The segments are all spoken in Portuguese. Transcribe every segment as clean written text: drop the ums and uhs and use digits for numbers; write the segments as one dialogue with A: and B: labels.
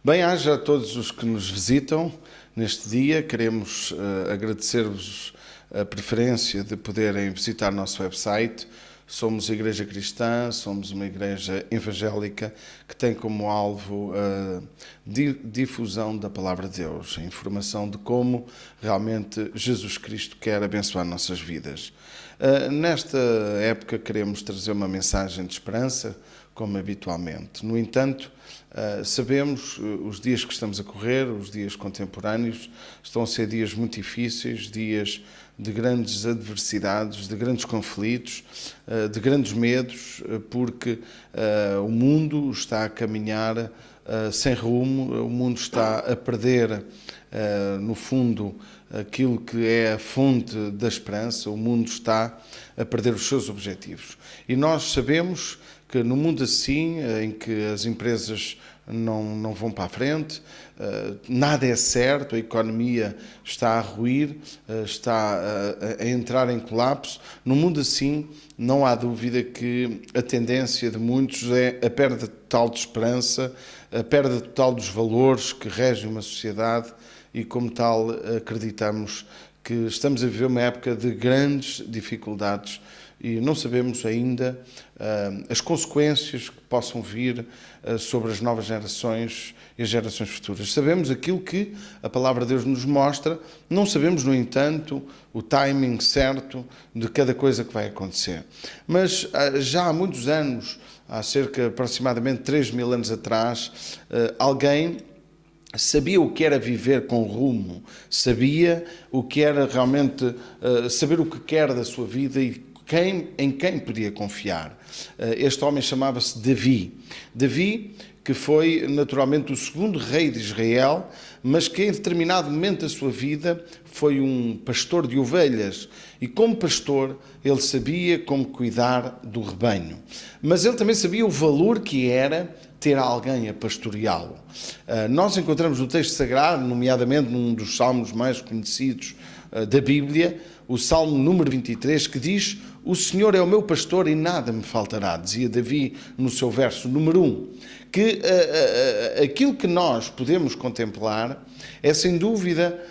A: Bem-aja a todos os que nos visitam neste dia. Queremos agradecer-vos a preferência de poderem visitar nosso website. Somos a Igreja Cristã, somos uma igreja evangélica que tem como alvo a difusão da Palavra de Deus, a informação de como realmente Jesus Cristo quer abençoar nossas vidas. Nesta época queremos trazer uma mensagem de esperança, como habitualmente. No entanto, sabemos os dias que estamos a correr, os dias contemporâneos, estão a ser dias muito difíceis, dias de grandes adversidades, de grandes conflitos, de grandes medos, porque o mundo está a caminhar sem rumo, o mundo está a perder, no fundo, aquilo que é a fonte da esperança, o mundo está a perder os seus objetivos. E nós sabemos que no mundo assim, em que as empresas não vão para a frente, nada é certo, a economia está a ruir, está a entrar em colapso. No mundo assim, não há dúvida que a tendência de muitos é a perda total de esperança, a perda total dos valores que regem uma sociedade e, como tal, acreditamos que estamos a viver uma época de grandes dificuldades e não sabemos ainda as consequências que possam vir sobre as novas gerações e as gerações futuras. Sabemos aquilo que a Palavra de Deus nos mostra, não sabemos, no entanto, o timing certo de cada coisa que vai acontecer. Mas já há muitos anos, há cerca aproximadamente 3.000 anos atrás, alguém sabia o que era viver com rumo, sabia o que era realmente saber o que quer da sua vida e em quem podia confiar. Este homem chamava-se Davi. Davi, que foi naturalmente o segundo rei de Israel, mas que em determinado momento da sua vida foi um pastor de ovelhas. E como pastor, ele sabia como cuidar do rebanho. Mas ele também sabia o valor que era ter alguém a pastoreá-lo. Nós encontramos no texto sagrado, nomeadamente num dos salmos mais conhecidos da Bíblia, o Salmo número 23, que diz: "O Senhor é o meu pastor e nada me faltará", dizia Davi no seu verso número 1. Que aquilo que nós podemos contemplar é, sem dúvida,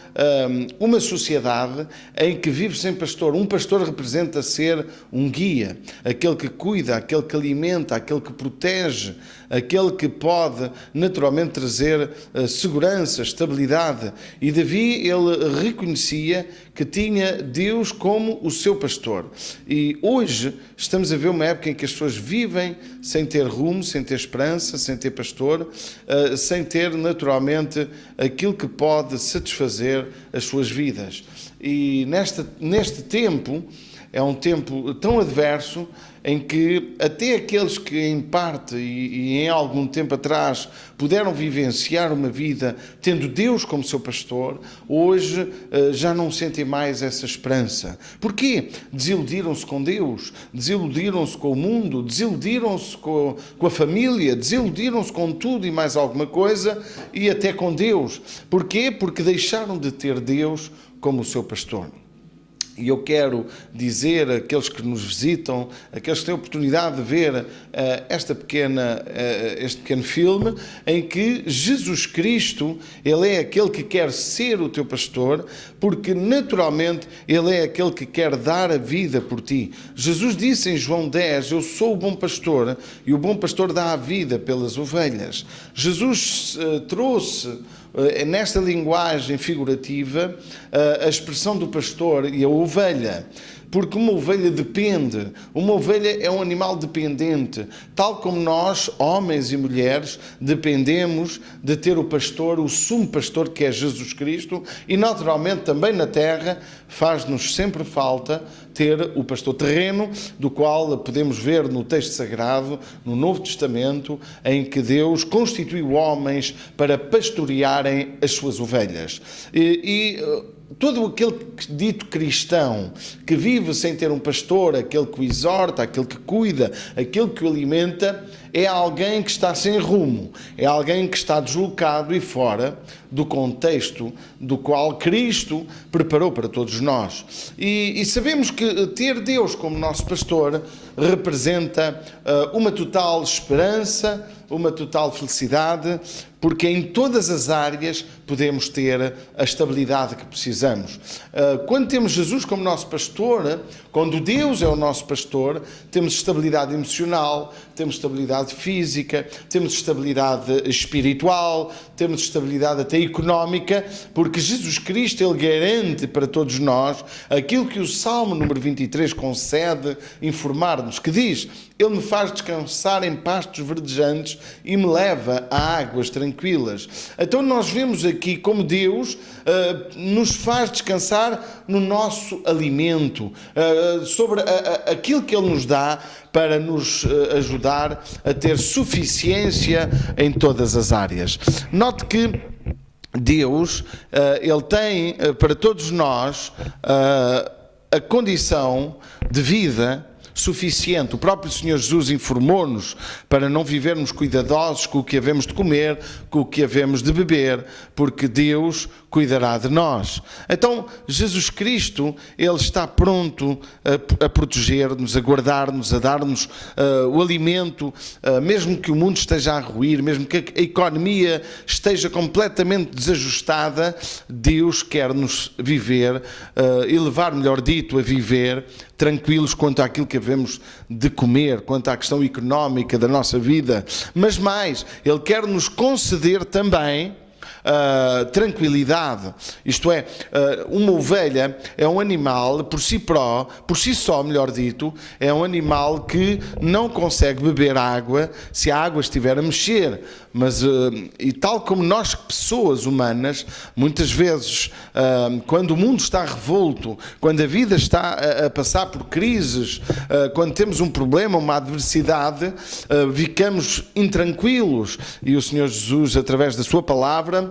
A: uma sociedade em que vive sem pastor. Um pastor representa ser um guia, aquele que cuida, aquele que alimenta, aquele que protege, aquele que pode naturalmente trazer segurança, estabilidade. E Davi, ele reconhecia que tinha Deus como o seu pastor. E hoje estamos a ver uma época em que as pessoas vivem sem ter rumo, sem ter esperança, sem ter pastor, sem ter naturalmente aquilo que pode satisfazer as suas vidas. E neste tempo, é um tempo tão adverso em que até aqueles que em parte e em algum tempo atrás puderam vivenciar uma vida tendo Deus como seu pastor, hoje já não sentem mais essa esperança. Porquê? Desiludiram-se com Deus, desiludiram-se com o mundo, desiludiram-se com a família, desiludiram-se com tudo e mais alguma coisa e até com Deus. Porquê? Porque deixaram de ter Deus como o seu pastor. E eu quero dizer àqueles que nos visitam, àqueles que têm a oportunidade de ver este pequeno filme, em que Jesus Cristo, Ele é aquele que quer ser o teu pastor, porque naturalmente Ele é aquele que quer dar a vida por ti. Jesus disse em João 10, "Eu sou o bom pastor e o bom pastor dá a vida pelas ovelhas." Jesus trouxe nesta linguagem figurativa a expressão do pastor e a ovelha, porque uma ovelha depende, uma ovelha é um animal dependente, tal como nós, homens e mulheres, dependemos de ter o pastor, o sumo pastor que é Jesus Cristo, e naturalmente também na terra faz-nos sempre falta ter o pastor terreno, do qual podemos ver no texto sagrado, no Novo Testamento, em que Deus constituiu homens para pastorearem as suas ovelhas. Todo aquele dito cristão que vive sem ter um pastor, aquele que o exorta, aquele que cuida, aquele que o alimenta, é alguém que está sem rumo, é alguém que está deslocado e fora do contexto do qual Cristo preparou para todos nós. E sabemos que ter Deus como nosso pastor representa uma total esperança, uma total felicidade, porque em todas as áreas podemos ter a estabilidade que precisamos. Quando temos Jesus como nosso pastor, quando Deus é o nosso pastor, temos estabilidade emocional, temos estabilidade física, temos estabilidade espiritual, temos estabilidade até económica, porque Jesus Cristo, Ele garante para todos nós aquilo que o Salmo número 23 concede informar-nos, que diz: Ele me faz descansar em pastos verdejantes e me leva a águas tranquilas. Então nós vemos aqui como Deus nos faz descansar no nosso alimento, sobre aquilo que Ele nos dá para nos ajudar a ter suficiência em todas as áreas. Note que Deus, Ele tem para todos nós a condição de vida suficiente. O próprio Senhor Jesus informou-nos para não vivermos cuidadosos com o que havemos de comer, com o que havemos de beber, porque Deus cuidará de nós. Então, Jesus Cristo, Ele está pronto a proteger-nos, a guardar-nos, a dar-nos o alimento, mesmo que o mundo esteja a ruir, mesmo que a economia esteja completamente desajustada, Deus quer-nos viver e levar, melhor dito, a viver tranquilos quanto àquilo que havemos de comer, quanto à questão económica da nossa vida. Mas mais, Ele quer nos conceder também tranquilidade. Isto é, uma ovelha é um animal por si só, melhor dito, é um animal que não consegue beber água se a água estiver a mexer. Mas, e tal como nós, pessoas humanas, muitas vezes, quando o mundo está revolto, quando a vida está a passar por crises, quando temos um problema, uma adversidade, ficamos intranquilos. E o Senhor Jesus, através da sua palavra,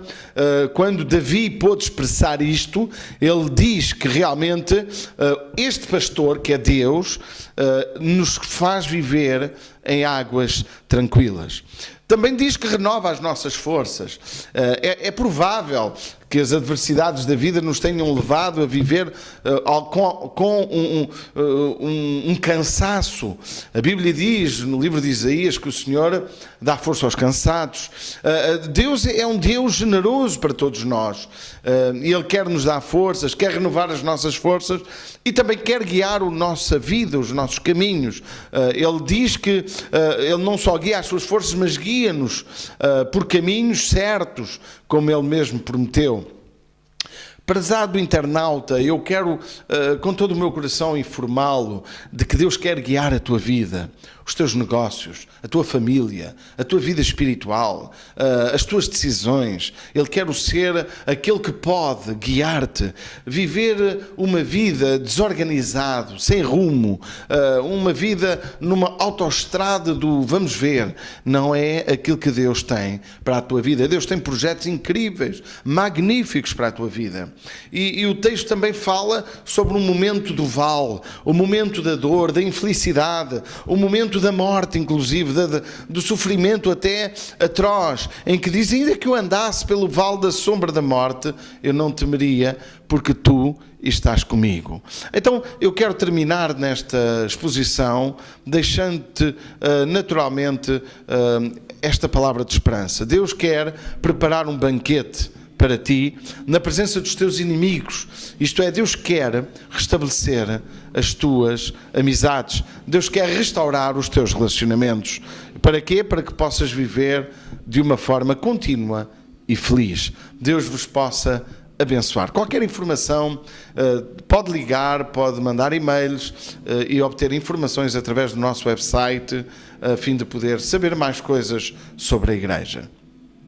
A: quando Davi pôde expressar isto, ele diz que realmente este pastor, que é Deus, nos faz viver em águas tranquilas. Também diz que renova as nossas forças. É provável que as adversidades da vida nos tenham levado a viver com um cansaço. A Bíblia diz, no livro de Isaías, que o Senhor dá força aos cansados. Deus é um Deus generoso para todos nós. Ele quer nos dar forças, quer renovar as nossas forças e também quer guiar a nossa vida, os nossos caminhos. Ele diz que Ele não só guia as suas forças, mas guia-nos por caminhos certos, como Ele mesmo prometeu. Prezado internauta, eu quero com todo o meu coração informá-lo de que Deus quer guiar a tua vida, os teus negócios, a tua família, a tua vida espiritual, as tuas decisões. Ele quer ser aquele que pode guiar-te, viver uma vida desorganizado, sem rumo, uma vida numa autoestrada do vamos ver. Não é aquilo que Deus tem para a tua vida. Deus tem projetos incríveis, magníficos para a tua vida. E o texto também fala sobre um momento do vale, o momento da dor, da infelicidade, o momento da morte, inclusive, do sofrimento até atroz, em que diz: ainda que eu andasse pelo vale da sombra da morte, eu não temeria, porque tu estás comigo. Então, eu quero terminar nesta exposição deixando-te naturalmente esta palavra de esperança. Deus quer preparar um banquete para ti, na presença dos teus inimigos. Isto é, Deus quer restabelecer as tuas amizades. Deus quer restaurar os teus relacionamentos. Para quê? Para que possas viver de uma forma contínua e feliz. Deus vos possa abençoar. Qualquer informação, pode ligar, pode mandar e-mails e obter informações através do nosso website, a fim de poder saber mais coisas sobre a Igreja.